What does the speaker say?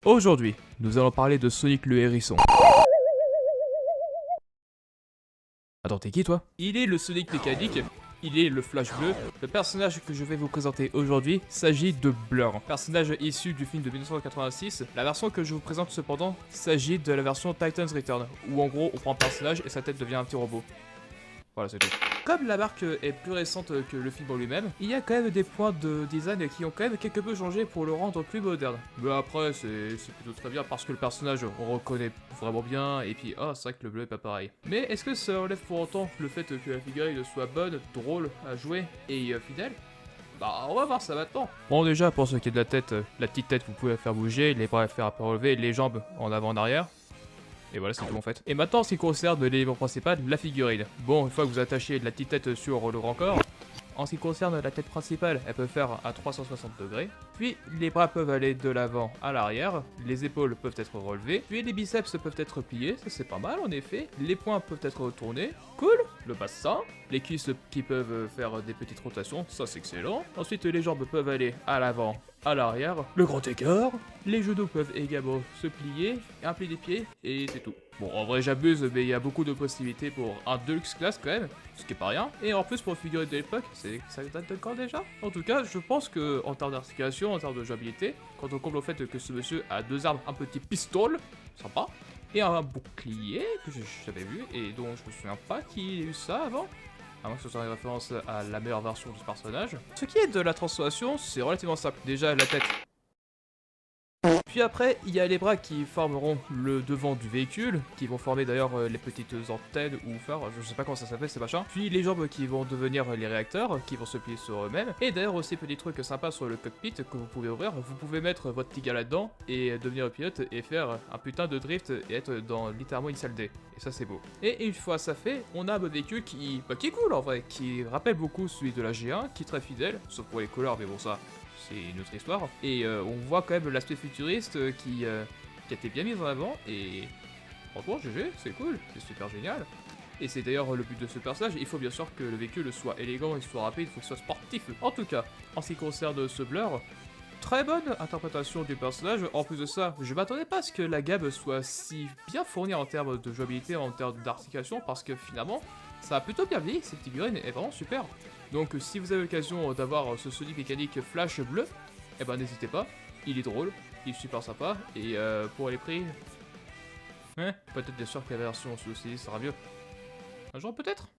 Aujourd'hui, nous allons parler de Sonic le Hérisson. Attends, t'es qui toi? Il est le Sonic mécanique, il est le Flash bleu. Le personnage que je vais vous présenter aujourd'hui s'agit de Blur, personnage issu du film de 1986. La version que je vous présente cependant s'agit de la version Titan's Return, où en gros on prend un personnage et sa tête devient un petit robot. Voilà, c'est tout. Comme la marque est plus récente que le film en lui-même, il y a quand même des points de design qui ont quand même quelque peu changé pour le rendre plus moderne. Mais après, c'est plutôt très bien parce que le personnage, on reconnaît vraiment bien, et puis, c'est vrai que le bleu est pas pareil. Mais est-ce que ça enlève pour autant le fait que la figurine soit bonne, drôle à jouer et fidèle? Bah, on va voir ça maintenant. Bon, déjà, pour ce qui est de la petite tête, vous pouvez la faire bouger, les bras la faire un peu relever, les jambes en avant en arrière. Et voilà, c'est tout en fait. Et maintenant, en ce qui concerne l'élément principal, la figurine. Bon, une fois que vous attachez la petite tête sur le grand corps, en ce qui concerne la tête principale, elle peut faire à 360 degrés. Puis les bras peuvent aller de l'avant à l'arrière, les épaules peuvent être relevées, puis les biceps peuvent être pliés, ça c'est pas mal en effet. Les poings peuvent être retournés, cool. Le bassin, les cuisses qui peuvent faire des petites rotations, ça c'est excellent. Ensuite les jambes peuvent aller à l'avant, à l'arrière, le grand écart. Les genoux peuvent également se plier, un pli des pieds, et c'est tout. Bon, en vrai j'abuse, mais il y a beaucoup de possibilités pour un Deluxe Class quand même, ce qui est pas rien. Et en plus pour une figurine de l'époque, ça date de quand déjà? En tout cas, je pense que en termes d'articulation, en termes de jouabilité, quand on compte le fait que ce monsieur a deux armes, un petit pistolet, sympa, et un bouclier que j'avais vu et dont je me souviens pas qu'il ait eu ça avant. À moins que ce soit une référence à la meilleure version de ce personnage. Ce qui est de la transformation, c'est relativement simple. Déjà la tête. Puis après, il y a les bras qui formeront le devant du véhicule, qui vont former d'ailleurs les petites antennes ou phares, je sais pas comment ça s'appelle ces machins. Puis les jambes qui vont devenir les réacteurs, qui vont se plier sur eux-mêmes. Et d'ailleurs aussi petit truc sympa sur le cockpit que vous pouvez ouvrir, vous pouvez mettre votre petit gars là-dedans et devenir pilote et faire un putain de drift et être dans littéralement une salle D. Et ça c'est beau. Et une fois ça fait, on a un véhicule qui est cool en vrai, qui rappelle beaucoup celui de la G1, qui est très fidèle, sauf pour les couleurs, mais bon ça... c'est une autre histoire. Et on voit quand même l'aspect futuriste qui a été bien mis en avant. Et franchement, GG, c'est cool, c'est super génial. Et c'est d'ailleurs le but de ce personnage. Il faut bien sûr que le véhicule soit élégant, il soit rapide, il faut qu'il soit sportif. En tout cas, en ce qui concerne ce Blur, très bonne interprétation du personnage. En plus de ça, je m'attendais pas à ce que la gamme soit si bien fournie en termes de jouabilité, en termes d'articulation, parce que finalement, ça a plutôt bien vieilli, cette figurine est vraiment super. Donc si vous avez l'occasion d'avoir ce Sonic mécanique Flash bleu, eh ben n'hésitez pas, il est drôle, il est super sympa, et pour les prix, peut-être bien sûr que la version sous sera mieux. Un jour peut-être.